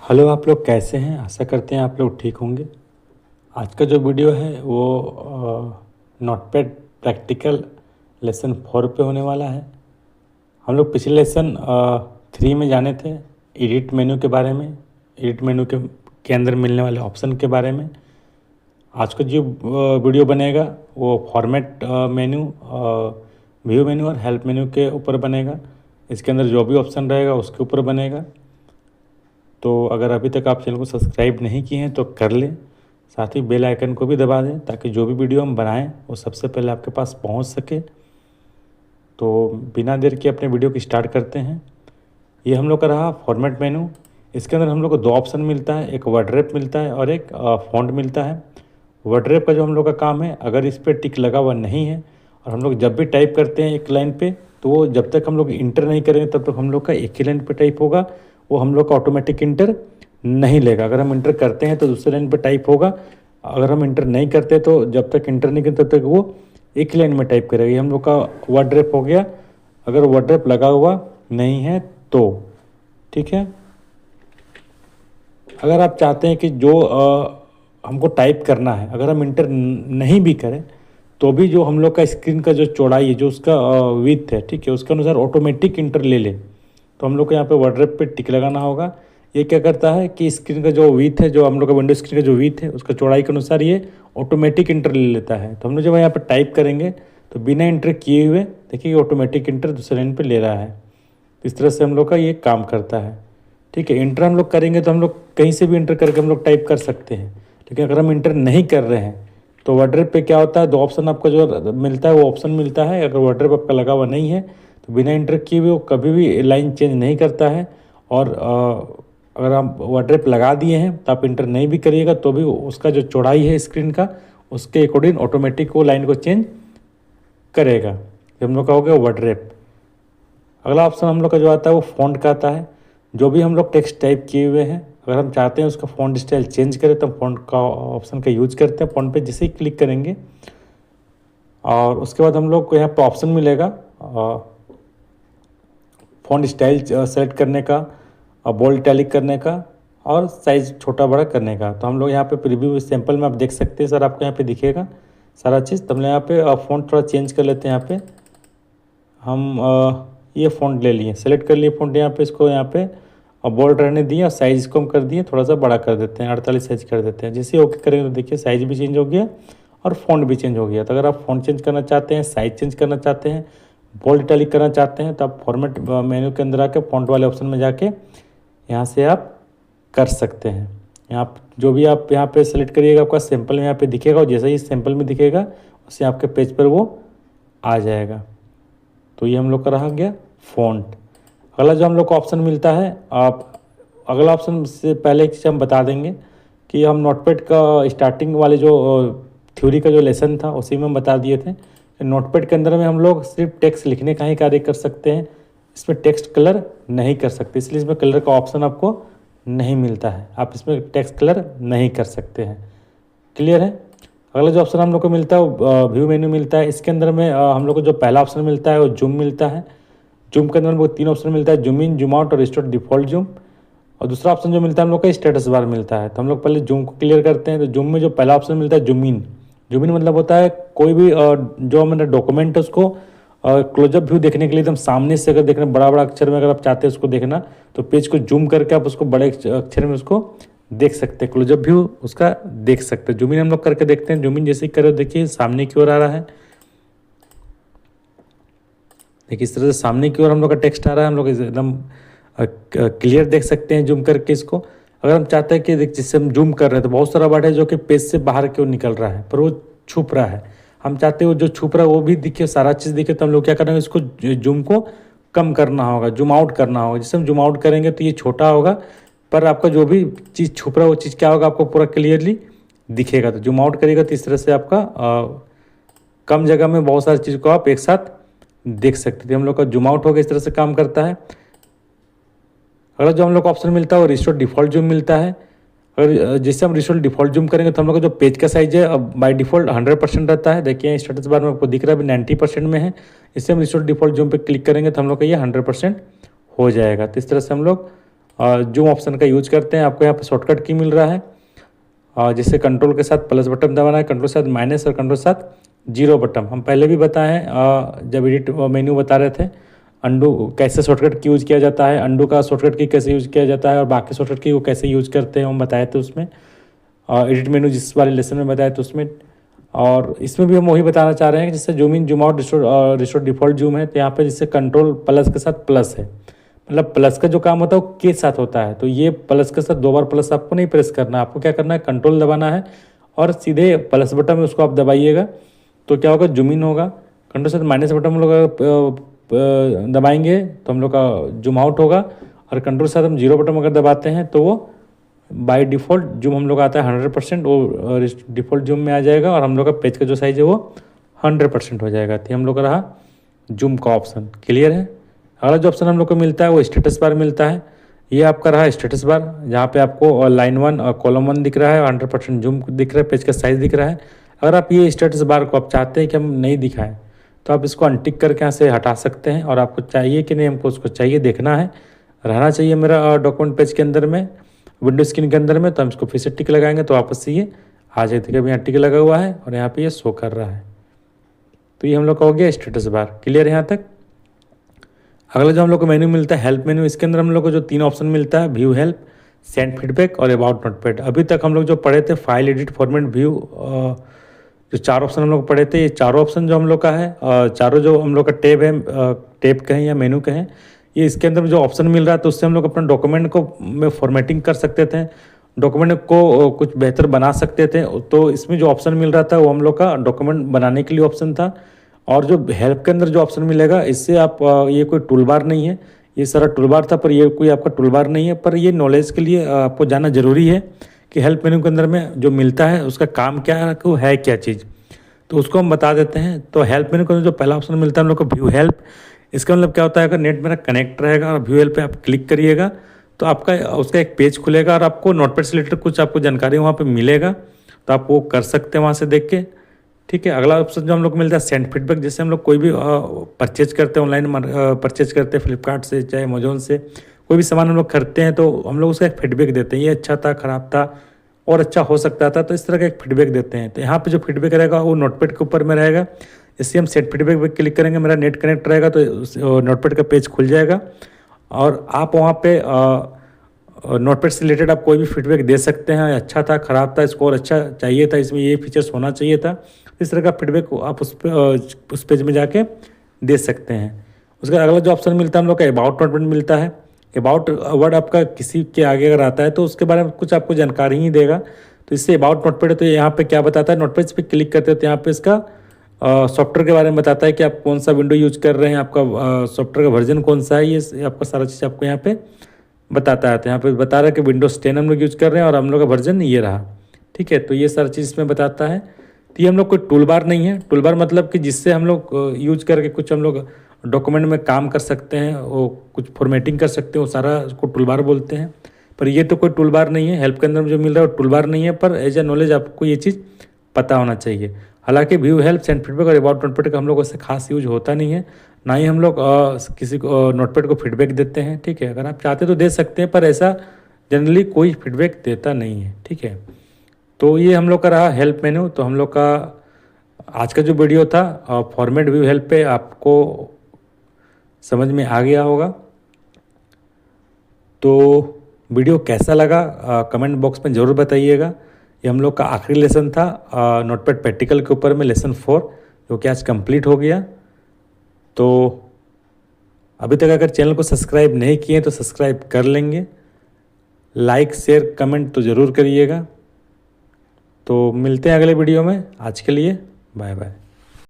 Hello, आप लोग कैसे हैं? आशा करते हैं आप लोग ठीक होंगे। आज का जो वीडियो है वो नोटपैड प्रैक्टिकल लेसन 4 पे होने वाला है। हम लोग पिछले लेसन 3 में जाने थे एडिट मेन्यू के बारे में, एडिट मेन्यू के अंदर मिलने वाले ऑप्शन के बारे में। आज का जो वीडियो बनेगा वो फॉर्मेट मेन्यू, व्यू मेन्यू और हेल्प मेन्यू के ऊपर बनेगा। इसके अंदर जो भी ऑप्शन रहेगा उसके ऊपर बनेगा। तो अगर अभी तक आप चैनल को सब्सक्राइब नहीं किए हैं तो कर लें, साथ ही बेल आइकन को भी दबा दें ताकि जो भी वीडियो हम बनाएं वो सबसे पहले आपके पास पहुंच सके। तो बिना देर के अपने वीडियो की स्टार्ट करते हैं। ये हम लोग का रहा फॉर्मेट मेनू। इसके अंदर हम लोग को 2 ऑप्शन मिलता है, एक वर्ड मिलता है और एक फॉन्ट मिलता है। वर्ड का जो हम लोग का काम है, अगर इस पर टिक लगा हुआ नहीं है और हम लोग जब भी टाइप करते हैं एक लाइन पे, तो वो जब तक हम लोग इंटर नहीं करेंगे तब तक हम लोग का एक ही लाइन पे टाइप होगा, वो हम लोग का ऑटोमेटिक इंटर नहीं लेगा। अगर हम इंटर करते हैं तो दूसरे लाइन पे टाइप होगा, अगर हम इंटर नहीं करते तो जब तक इंटर नहीं करते तब तक वो एक ही लाइन में टाइप करेगा। ये हम लोग का वर्ड हो गया। अगर वर्ड लगा हुआ नहीं है तो ठीक है। अगर आप चाहते हैं कि जो हमको टाइप करना है, अगर हम इंटर नहीं भी करें तो भी जो हम लोग का स्क्रीन का जो चौड़ाई है, जो उसका विड्थ है, ठीक है, उसके अनुसार ऑटोमेटिक इंटर ले ले, तो हम लोग को यहाँ पे वर्ड पे टिक लगाना होगा। ये क्या करता है कि स्क्रीन का जो विड्थ है, जो हम लोग का विंडो स्क्रीन का जो विड्थ है, उसका चौड़ाई के अनुसार ये ऑटोमेटिक इंटर ले लेता है। तो हम लोग जब यहाँ पे टाइप करेंगे तो बिना इंटर किए हुए देखिए ऑटोमेटिक इंटर दूसरे लाइन पर ले रहा है। इस तरह से हम लोग का ये काम करता है। ठीक है, इंटर हम लोग करेंगे तो हम लोग कहीं से भी इंटर करके हम लोग टाइप कर सकते हैं। लेकिन अगर हम इंटर नहीं कर रहे हैं तो वर्ड पे क्या होता है, 2 ऑप्शन आपका जो मिलता है वो ऑप्शन मिलता है। अगर वर्ड आपका लगा हुआ नहीं है तो बिना इंटर किए हुए वो कभी भी लाइन चेंज नहीं करता है। और अगर आप वर्ड लगा दिए हैं तो आप इंटर नहीं भी करिएगा तो भी उसका जो चौड़ाई है स्क्रीन का, उसके अकॉर्डिंग ऑटोमेटिक वो लाइन को चेंज करेगा। ये हम लोग का हो गया वर्ड। अगला ऑप्शन हम लोग का जो आता है वो फ़ॉन्ट का आता है। जो भी हम लोग टेक्स्ट टाइप किए हुए हैं, अगर हम चाहते हैं उसका फ़ॉन्ट स्टाइल चेंज करें तो हम फ़ॉन्ट का ऑप्शन का यूज करते हैं। फ़ॉन्ट पे जैसे ही क्लिक करेंगे और उसके बाद हम लोग को यहाँ पर ऑप्शन मिलेगा फ़ॉन्ट स्टाइल सेलेक्ट करने का, बोल्ड इटैलिक करने का और साइज़ छोटा बड़ा करने का। तो हम लोग यहाँ पे प्रीव्यू सैंपल में आप देख सकते हैं, सर आपको यहाँ पे दिखेगा सारा चीज़। तो हम यहाँ पे फ़ॉन्ट थोड़ा चेंज कर लेते हैं। यहाँ पे हम ये फ़ॉन्ट ले लिए, सेलेक्ट कर लिए फ़ॉन्ट यहाँ पे, इसको यहाँ पे बोल्ड रहने दिए और साइज़ को हम कर दिए थोड़ा सा बड़ा कर देते हैं, 48 साइज़ कर देते हैं। जैसे ओके करेंगे तो देखिए साइज़ भी चेंज हो गया और फ़ॉन्ट भी चेंज हो गया। तो अगर आप फ़ॉन्ट चेंज करना चाहते हैं, साइज़ चेंज करना चाहते हैं, बोल्ड इटैलिक करना चाहते हैं तो आप फॉर्मेट मेन्यू के अंदर आके फ़ॉन्ट वाले ऑप्शन में जाके यहाँ से आप कर सकते हैं। यहाँ जो भी आप यहाँ पे सेलेक्ट करिएगा आपका सैंपल में यहाँ पे दिखेगा और जैसे ही सैंपल में दिखेगा उससे आपके पेज पर वो आ जाएगा। तो ये हम लोग का रहा गया फ़ॉन्ट। अगला जो हम लोग को ऑप्शन मिलता है, आप अगला ऑप्शन से पहले एक चीज़ हम बता देंगे कि हम नोटपैड का स्टार्टिंग वाले जो थ्योरी का जो लेसन था उसी में हम बता दिए थे कि नोटपैड के अंदर में हम लोग सिर्फ टेक्स्ट लिखने का ही कार्य कर सकते हैं, इसमें टेक्स्ट कलर नहीं कर सकते। इसलिए इसमें कलर का ऑप्शन आपको नहीं मिलता है, आप इसमें टेक्स्ट कलर नहीं कर सकते हैं। क्लियर है। अगला जो ऑप्शन हम लोग को मिलता है वो व्यू मेन्यू मिलता है। इसके अंदर में हम लोग को जो पहला ऑप्शन मिलता है वो जूम मिलता है। जूम के अंदर हम लोग 3 ऑप्शन मिलता है, जूम इन, जूम आउट और रिस्टोर डिफॉल्ट जूम। और दूसरा ऑप्शन जो मिलता है हम लोग का स्टेटस बार मिलता है। तो हम लोग पहले जूम को क्लियर करते हैं। तो जूम में जो पहला ऑप्शन मिलता है जूम इन। जूम इन मतलब होता है कोई भी जो हमारा डॉक्यूमेंट है उसको क्लोजअप व्यू देखने के लिए एकदम सामने से अगर देखना, बड़ा बड़ा अक्षर में अगर आप चाहते हैं उसको देखना तो पेज को जूम करके आप उसको बड़े अक्षर में उसको देख सकते हैं, क्लोजअप व्यू उसका देख सकते हैं। जूम इन हम लोग करके देखते हैं। जूम इन जैसे ही करो देखिए सामने की ओर आ रहा है, देखिए इस तरह से सामने की ओर हम लोग का टेक्स्ट आ रहा है। हम लोग एकदम क्लियर देख सकते हैं जूम करके इसको। अगर हम चाहते हैं कि जिससे हम जूम कर रहे हैं तो बहुत सारा वर्ड है जो कि पेज से बाहर की ओर निकल रहा है पर वो छुप रहा है, हम चाहते हैं वो जो छुप रहा है वो भी दिखे, सारा चीज़ दिखे। तो हम लोग क्या करेंगे, इसको जूम को कम करना होगा, जूम आउट करना होगा। जिससे हम जूम आउट करेंगे तो ये छोटा होगा पर आपका जो भी चीज़ छुप रहा है वो चीज़ क्या होगा, आपको पूरा क्लियरली दिखेगा। तो जूम आउट करेगा तो इस तरह से आपका कम जगह में बहुत सारी चीज़ को आप एक साथ देख सकते थे। हम लोग का जूम आउट होगा, इस तरह से काम करता है। अगला जो हम लोग को ऑप्शन मिलता है वो रिस्टोर डिफॉल्ट जूम मिलता है। अगर जिससे हम रिस्टोर डिफॉल्ट जूम करेंगे तो हम लोग का जो पेज का साइज है अब बाय डिफॉल्ट 100% रहता है। देखिए स्टेटस बार में आपको दिख रहा है 90% में है। इससे हम रिस्टोर डिफॉल्ट जूम पे क्लिक करेंगे तो हम लोग का ये 100% हो जाएगा। तो इस तरह से हम लोग जूम ऑप्शन का यूज करते हैं। आपको यहाँ पे शॉर्टकट की मिल रहा है, जिससे कंट्रोल के साथ प्लस बटन दबाना है, कंट्रोल के साथ माइनस और कंट्रोल के साथ जीरो बटन। हम पहले भी बताए हैं जब एडिट मेन्यू बता रहे थे, अंडू कैसे शॉर्टकट की यूज़ किया जाता है, अंडू का शॉर्टकट की कैसे यूज़ किया जाता है और बाकी शॉर्टकट की वो कैसे यूज़ करते हैं हम बताए थे उसमें, एडिट मेन्यू जिस वाले लेसन में बताए थे उसमें। और इसमें भी हम वही बताना चाह रहे हैं कि जिससे zoom in zoom out restore default zoom है, तो यहाँ पे जिससे कंट्रोल प्लस के साथ प्लस है, मतलब प्लस का जो काम होता है वो के साथ होता है। तो ये प्लस के साथ 2 बार प्लस आपको नहीं प्रेस करना है, आपको क्या करना है, कंट्रोल दबाना है और सीधे प्लस बटन में उसको आप दबाइएगा तो क्या होगा, जूम इन होगा। कंट्रोल से माइनस बटन हम लोग दबाएंगे तो हम लोग का जूम आउट होगा, और कंट्रोल से हम जीरो बटन अगर दबाते हैं तो वो बाय डिफ़ॉल्ट जूम हम लोग आता है 100%, वो डिफ़ॉल्ट जूम में आ जाएगा और हम लोग का पेज का जो साइज़ है वो 100% हो जाएगा। तो हम लोग का रहा जूम का ऑप्शन। क्लियर है। अगला जो ऑप्शन हम लोग को मिलता है वो स्टेटस बार मिलता है। ये आपका रहा स्टेटस बार, जहाँ पे आपको लाइन 1 और कॉलम 1 दिख रहा है, 100% जूम दिख रहा है, पेज का साइज़ दिख रहा है। अगर आप ये स्टेटस बार को आप चाहते हैं कि हम नहीं दिखाएं तो आप इसको अनटिक करके यहाँ से हटा सकते हैं, और आपको चाहिए कि नहीं, हमको उसको चाहिए देखना है, रहना चाहिए मेरा डॉक्यूमेंट पेज के अंदर में, विंडो स्क्रीन के अंदर में, तो हम इसको फिर से टिक लगाएंगे तो वापस से ये आ जाएगा। अभी यहाँ टिक लगा हुआ है और यहाँ पे ये शो कर रहा है। तो ये हम लोग का हो गया स्टेटस बार। क्लियर है यहाँ तक। अगला जो हम लोग को मेन्यू मिलता है हेल्प मेन्यू, इसके अंदर हम लोग को जो 3 ऑप्शन मिलता है, व्यू हेल्प, सेंड फीडबैक और अबाउट नोटपैड। अभी तक हम लोग जो पढ़े थे फाइल एडिट फॉर्मेट व्यू, जो 4 ऑप्शन हम लोग पढ़े थे, ये चारों ऑप्शन जो हम लोग का है, चारों जो हम लोग का टैब है, टैब कहें या मेनू कहें, ये इसके अंदर जो ऑप्शन मिल रहा है तो उससे हम लोग अपने डॉक्यूमेंट को में फॉर्मेटिंग कर सकते थे, डॉक्यूमेंट को कुछ बेहतर बना सकते थे। तो इसमें जो ऑप्शन मिल रहा था वो हम लोग का डॉक्यूमेंट बनाने के लिए ऑप्शन था। और जो हेल्प के अंदर जो ऑप्शन मिलेगा, इससे आप ये कोई टूल बार नहीं है, ये सारा टूल बार था पर ये कोई आपका टूल बार नहीं है, पर ये नॉलेज के लिए आपको जानना ज़रूरी है कि हेल्प मेन्यू के अंदर में जो मिलता है उसका काम क्या है क्या चीज़, तो उसको हम बता देते हैं। तो हेल्प मेन्यू के अंदर जो पहला ऑप्शन मिलता है हम लोग को व्यू हेल्प, इसका मतलब क्या होता है, अगर नेट मेरा कनेक्ट रहेगा और व्यू हेल्प पे आप क्लिक करिएगा तो आपका उसका एक पेज खुलेगा और आपको नोटपैड से रिलेटेड कुछ आपको जानकारी वहाँ पे मिलेगा, तो आप वो कर सकते हैं वहाँ से देख के। ठीक है। अगला ऑप्शन जो हम लोग को मिलता है सेंड फीडबैक, जैसे हम लोग कोई भी परचेज करते हैं, ऑनलाइन परचेज करते हैं फ्लिपकार्ट से चाहे अमेजोन से, कोई भी सामान हम लोग खरीदते हैं तो हम लोग उसका एक फीडबैक देते हैं, ये अच्छा था, ख़राब था और अच्छा हो सकता था, तो इस तरह का एक फीडबैक देते हैं। तो यहाँ पे जो फीडबैक रहेगा वो नोटपैड के ऊपर में रहेगा। जैसे हम सेट फीडबैक पे क्लिक करेंगे, मेरा नेट कनेक्ट रहेगा तो नोटपैड का पेज खुल जाएगा और आप वहाँ पे नोटपैड से रिलेटेड आप कोई भी फीडबैक दे सकते हैं, अच्छा था, ख़राब था, स्कोर अच्छा चाहिए था, इसमें ये फीचर्स होना चाहिए था, इस तरह का फीडबैक आप उस पेज में जाके दे सकते हैं। उसका अगला जो ऑप्शन मिलता है हम लोग का अबाउट नोटपैड मिलता है। अबाउट वर्ड आपका किसी के आगे अगर आता है तो उसके बारे में कुछ आपको जानकारी ही देगा, तो इससे अबाउट नोटपैड है। तो यहाँ पे क्या बताता है, नोटपैड पे क्लिक करते हैं तो यहाँ पे इसका सॉफ्टवेयर के बारे में बताता है कि आप कौन सा विंडो यूज कर रहे हैं, आपका सॉफ्टवेयर का वर्जन कौन सा है, ये आपका सारा चीज़ आपको यहाँ पे बताता है। तो यहाँ पे बता रहा है कि विंडोज़ 10 हम लोग यूज कर रहे हैं और हम लोग का वर्जन ये रहा। ठीक है। तो ये सारा चीज़ इसमें बताता है। तो ये हम लोग कोई टूल बार नहीं है। टूल बार मतलब कि जिससे हम लोग यूज करके कुछ हम लोग डॉक्यूमेंट में काम कर सकते हैं, वो कुछ फॉर्मेटिंग कर सकते हैं, वो सारा उसको टूल बार बोलते हैं। पर ये तो कोई टूल बार नहीं है, हेल्प के अंदर जो मिल रहा है वो टूल बार नहीं है, पर एज ए नॉलेज आपको ये चीज़ पता होना चाहिए। हालांकि व्यू हेल्प, सेंड फीडबैक और अबाउट नोटपैड का हम लोग वैसे खास यूज होता नहीं है, ना ही हम लोग किसी को नोटपैड को फीडबैक देते हैं। ठीक है। अगर आप चाहते तो दे सकते हैं, पर ऐसा जनरली कोई फीडबैक देता नहीं है। ठीक है। तो ये हम लोग का रहा हेल्प मेन्यू। तो हम लोग का आज का जो वीडियो था फॉर्मेट व्यू हेल्प पे आपको समझ में आ गया होगा। तो वीडियो कैसा लगा कमेंट बॉक्स में ज़रूर बताइएगा। ये हम लोग का आखिरी लेसन था नोटपैड प्रैक्टिकल के ऊपर में, लेसन 4, जो कि आज कंप्लीट हो गया। तो अभी तक अगर चैनल को सब्सक्राइब नहीं किए तो सब्सक्राइब कर लेंगे, लाइक शेयर कमेंट तो ज़रूर करिएगा। तो मिलते हैं अगले वीडियो में। आज के लिए बाय बाय।